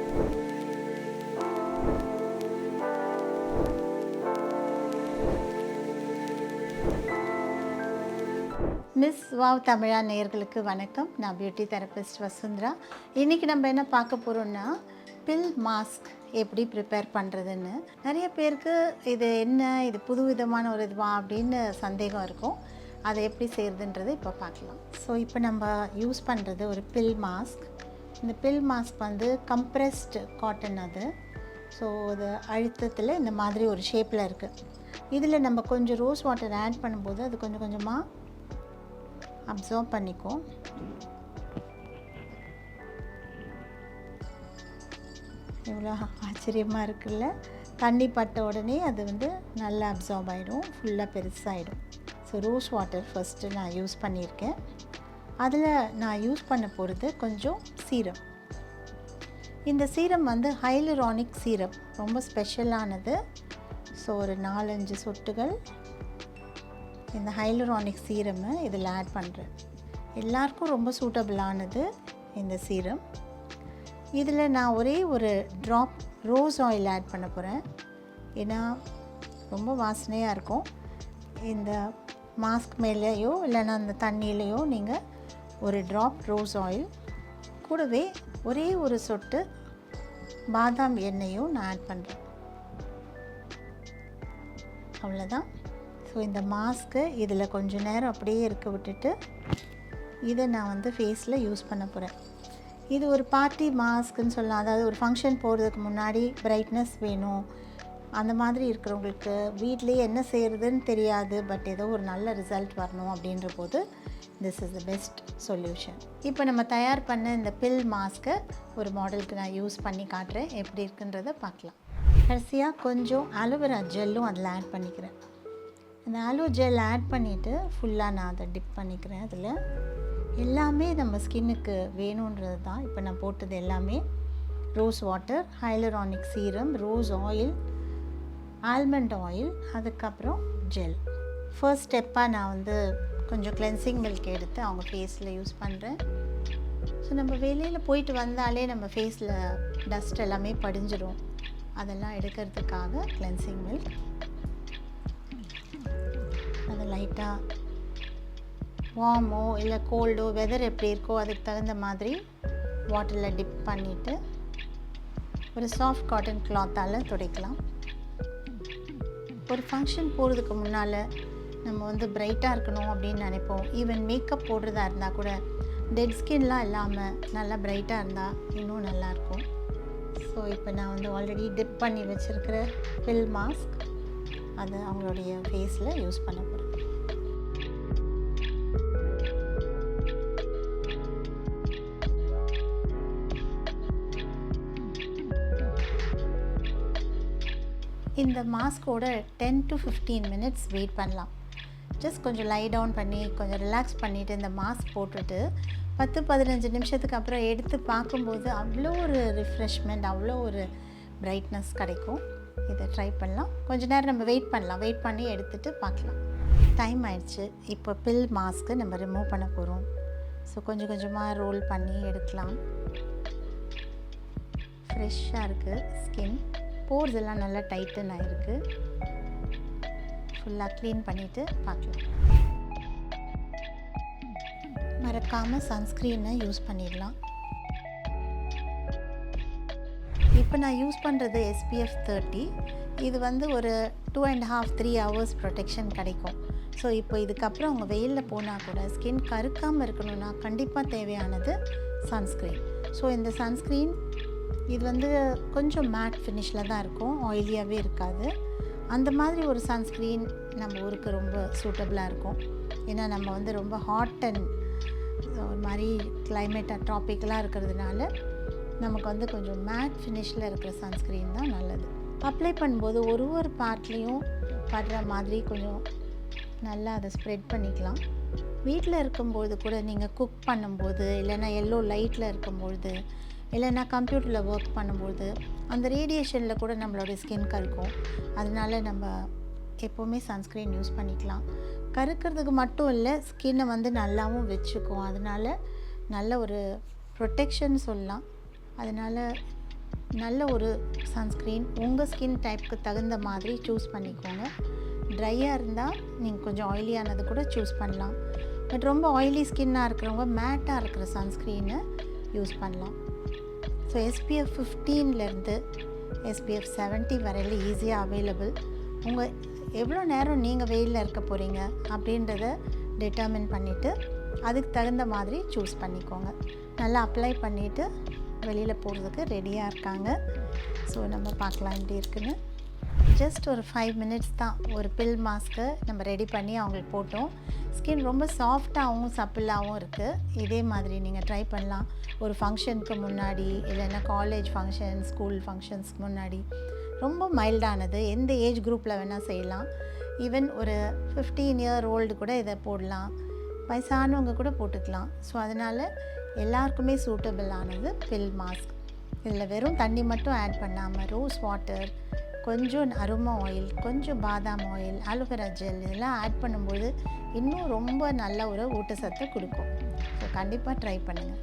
Miss wow தமிழா நேயர்களுக்கு வணக்கம். நான் பியூட்டி தெரபிஸ்ட் வசுந்தரா. இன்றைக்கி நம்ம என்ன பார்க்க போகிறோம்னா, பில் மாஸ்க் எப்படி ப்ரிப்பேர் பண்ணுறதுன்னு. நிறைய பேருக்கு இது என்ன, இது புது விதமான ஒரு இதுவா அப்படின்னு சந்தேகம் இருக்கும். அதை எப்படி செய்கிறதுன்றது இப்போ பார்க்கலாம். ஸோ இப்போ நம்ம யூஸ் பண்ணுறது ஒரு பில் மாஸ்க். இந்த பில் மாஸ்க் வந்து கம்ப்ரெஸ்டு காட்டன் அது. ஸோ அது அழுத்தத்தில் இந்த மாதிரி ஒரு ஷேப்பில் இருக்குது. இதில் நம்ம கொஞ்சம் ரோஸ் வாட்டர் ஆட் பண்ணும்போது அது கொஞ்சம் கொஞ்சமாக அப்சர்வ் பண்ணிக்கும். எவ்வளோ ஆச்சரியமாக இருக்குல்ல. தண்ணி பட்ட உடனே அது வந்து நல்லா அப்சர்வ் ஆகிடும், ஃபுல்லாக பெருசாகிடும். ஸோ ரோஸ் வாட்டர் ஃபஸ்ட்டு நான் யூஸ் பண்ணியிருக்கேன். அதில் நான் யூஸ் பண்ண போகிறது கொஞ்சம் சீரம். இந்த சீரம் வந்து ஹைலூரானிக் சீரம், ரொம்ப ஸ்பெஷலானது. ஸோ ஒரு 4-5 சொட்டுகள் இந்த ஹைலூரானிக் சீரமை இதில் ஆட் பண்ணுறேன். எல்லாருக்கும் ரொம்ப சூட்டபிளானது இந்த சீரம். இதில் நான் ஒரே ஒரு ட்ராப் ரோஸ் ஆயில் ஆட் பண்ண போகிறேன். ஏன்னா ரொம்ப வாசனையாக இருக்கும். இந்த மாஸ்க் மேலேயோ இல்லைன்னா அந்த தண்ணியிலையோ நீங்கள் ஒரு ட்ராப் ரோஸ் ஆயில், கூடவே ஒரே ஒரு சொட்டு பாதாம் எண்ணெயும் நான் ஆட் பண்ணுறேன். அவ்வளோதான். ஸோ இந்த மாஸ்க்கு இதில் கொஞ்சம் நேரம் அப்படியே இருக்க விட்டுட்டு இதை நான் வந்து ஃபேஸில் யூஸ் பண்ண போகிறேன். இது ஒரு பார்ட்டி மாஸ்க்குன்னு சொல்லலாம். அதாவது ஒரு ஃபங்க்ஷன் போகிறதுக்கு முன்னாடி பிரைட்னஸ் வேணும், அந்த மாதிரி இருக்கிறவங்களுக்கு வீட்லேயே என்ன செய்கிறதுன்னு தெரியாது, பட் ஏதோ ஒரு நல்ல ரிசல்ட் வரணும் அப்படின்ற போது this is the best solution. இப்போ நம்ம தயார் பண்ண இந்த பில் மாஸ்க்கை ஒரு மாடலுக்கு நான் யூஸ் பண்ணி காட்டுறேன். எப்படி இருக்குன்றதை பார்க்கலாம். கடைசியாக கொஞ்சம் அலோவேரா ஜெல்லும் அதில் ஆட் பண்ணிக்கிறேன். இந்த ஆலோ ஜெல் ஆட் பண்ணிவிட்டு ஃபுல்லாக நான் அதை டிப் பண்ணிக்கிறேன். அதில் எல்லாமே நம்ம ஸ்கின்னுக்கு வேணுன்றது தான். இப்போ நான் போட்டது எல்லாமே rose water, hyaluronic serum, rose oil, almond oil, அதுக்கப்புறம் ஜெல். ஃபர்ஸ்ட் ஸ்டெப்பாக நான் வந்து கொஞ்சம் கிளென்சிங் மில்க் எடுத்து அவங்க ஃபேஸில் யூஸ் பண்ணுறேன். ஸோ நம்ம வெளியில் போயிட்டு வந்தாலே நம்ம ஃபேஸில் டஸ்ட் எல்லாமே படிஞ்சிடும். அதெல்லாம் எடுக்கிறதுக்காக கிளென்சிங் மில்க் அதை லைட்டாக வார்மோ இல்லை கோல்டோ, வெதர் எப்படி இருக்கோ அதுக்கு தகுந்த மாதிரி வாட்டரில் டிப் பண்ணிவிட்டு ஒரு சாஃப்ட் காட்டன் கிளாத்தால் துடைக்கலாம். ஒரு ஃபங்க்ஷன் போகிறதுக்கு முன்னால் நம்ம வந்து பிரைட்டாக இருக்கணும் அப்படின்னு நினைப்போம். ஈவன் மேக்கப் போடுறதா இருந்தால் கூட டெட் ஸ்கின்லாம் இல்லாமல் நல்லா பிரைட்டாக இருந்தால் இன்னும் நல்லாயிருக்கும். ஸோ இப்போ நான் வந்து ஆல்ரெடி டிப் பண்ணி வச்சுருக்கிற பில் மாஸ்க் அதை அவங்களுடைய ஃபேஸில் யூஸ் பண்ண போகிறேன். இந்த மாஸ்கோட 10 to 15 மினிட்ஸ் வெயிட் பண்ணலாம். ஜஸ்ட் கொஞ்சம் லை டவுன் பண்ணி கொஞ்சம் ரிலாக்ஸ் பண்ணிவிட்டு இந்த மாஸ்க் போட்டுட்டு 10-15 நிமிஷத்துக்கு அப்புறம் எடுத்து பார்க்கும்போது அவ்வளோ ஒரு ரிஃப்ரெஷ்மெண்ட், அவ்வளோ ஒரு பிரைட்னஸ் கிடைக்கும். இதை ட்ரை பண்ணலாம். கொஞ்சம் நேரம் நம்ம வெயிட் பண்ணலாம். வெயிட் பண்ணி எடுத்துகிட்டு பார்க்கலாம். டைம் ஆயிடுச்சு. இப்போ பில் மாஸ்க்கு நம்ம ரிமூவ் பண்ண போகிறோம். ஸோ கொஞ்சம் கொஞ்சமாக ரோல் பண்ணி எடுக்கலாம். ஃப்ரெஷ்ஷாக இருக்குது ஸ்கின். போர்ஸ் எல்லாம் நல்லா டைட்டன் ஆகிருக்கு. ஃபுல்லாக க்ளீன் பண்ணிவிட்டு பார்க்கலாம். மறக்காமல் சன்ஸ்க்ரீனை யூஸ் பண்ணிடலாம். இப்போ நான் யூஸ் பண்ணுறது SPF 30. இது வந்து ஒரு 2.5-3 hours ப்ரொடெக்ஷன் கிடைக்கும். ஸோ இப்போ இதுக்கப்புறம் அவங்க வெயிலில் போனால் கூட ஸ்கின் கருக்காமல் இருக்கணும்னா கண்டிப்பாக தேவையானது சன்ஸ்க்ரீன். ஸோ இந்த சன்ஸ்க்ரீன் இது வந்து கொஞ்சம் மேட் ஃபினிஷில் தான் இருக்கும், ஆயிலியாகவே இருக்காது. அந்த மாதிரி ஒரு சன்ஸ்க்ரீன் நம்ம ஊருக்கு ரொம்ப சூட்டபிளாக இருக்கும். ஏன்னா நம்ம வந்து ரொம்ப ஹாட் அண்ட் ஒரு மாதிரி கிளைமேட்டாக ட்ராபிக்கலாக இருக்கிறதுனால நமக்கு வந்து கொஞ்சம் மேட் ஃபினிஷில் இருக்கிற சன்ஸ்க்ரீன் தான் நல்லது. அப்ளை பண்ணும்போது ஒரு பார்ட்லேயும் படுற மாதிரி கொஞ்சம் நல்லா அதை ஸ்ப்ரெட் பண்ணிக்கலாம். வீட்டில் இருக்கும்போது கூட நீங்கள் குக் பண்ணும்போது, இல்லைன்னா எல்லோ லைட்டில் இருக்கும்பொழுது, இல்லைன்னா கம்ப்யூட்டரில் ஒர்க் பண்ணும்போது அந்த ரேடியேஷனில் கூட நம்மளோட ஸ்கின் கருக்கும். அதனால நம்ம எப்போவுமே சன்ஸ்க்ரீன் யூஸ் பண்ணிக்கலாம். கருக்கிறதுக்கு மட்டும் இல்லை, ஸ்கின்னை வந்து நல்லாவும் வச்சுக்கும். அதனால் நல்ல ஒரு ப்ரொடெக்ஷன் சொல்லலாம். அதனால் நல்ல ஒரு சன்ஸ்க்ரீன் உங்கள் ஸ்கின் டைப்புக்கு தகுந்த மாதிரி சூஸ் பண்ணிக்கோங்க. ட்ரையாக இருந்தால் நீங்கள் கொஞ்சம் ஆயிலியானது கூட சூஸ் பண்ணலாம். பட் ரொம்ப ஆயிலி ஸ்கின்னாக இருக்கிறவங்க மேட்டாக இருக்கிற சன்ஸ்க்ரீனை யூஸ் பண்ணலாம். ஸோ SPF 15லேருந்து SPF 70 வரையில் ஈஸியாக அவைலபிள். உங்கள் எவ்வளோ நேரம் நீங்கள் வெயிலில் இருக்க போகிறீங்க அப்படின்றத டிட்டர்மின் பண்ணிவிட்டு அதுக்கு தகுந்த மாதிரி சூஸ் பண்ணிக்கோங்க. நல்லா அப்ளை பண்ணிவிட்டு வெளியில் போகிறதுக்கு ரெடியாக இருக்காங்க. ஸோ நம்ம பார்க்கலாம் எப்படி இருக்குன்னு. ஜஸ்ட் ஒரு 5 மினிட்ஸ் தான் ஒரு பில் மாஸ்க்கு நம்ம ரெடி பண்ணி அவங்களுக்கு போட்டோம். ஸ்கின் ரொம்ப சாஃப்டாகவும் சப்பிளாகவும் இருக்குது. இதே மாதிரி நீங்கள் ட்ரை பண்ணலாம். ஒரு ஃபங்க்ஷனுக்கு முன்னாடி இல்லைன்னா காலேஜ் ஃபங்க்ஷன், ஸ்கூல் ஃபங்க்ஷன்ஸ்க்கு முன்னாடி ரொம்ப மைல்டானது. எந்த ஏஜ் குரூப்பில் வேணால் செய்யலாம். ஈவன் ஒரு 15 இயர் ஓல்டு கூட இதை போடலாம். வயசானவங்க கூட போட்டுக்கலாம். ஸோ அதனால் எல்லாருக்குமே சூட்டபிள் ஆனது பில் மாஸ்க். இதில் வெறும் தண்ணி மட்டும் ஆட் பண்ணாமல் ரோஸ் வாட்டர், கொஞ்சம் அருமா ஆயில், கொஞ்சம் பாதாம் ஆயில், ஆலோவேரா ஜெல் இதெல்லாம் ஆட் பண்ணும்போது இன்னும் ரொம்ப நல்ல ஒரு ஊட்டச்சத்தை கொடுக்கும். ஸோ கண்டிப்பாக ட்ரை பண்ணுங்கள்.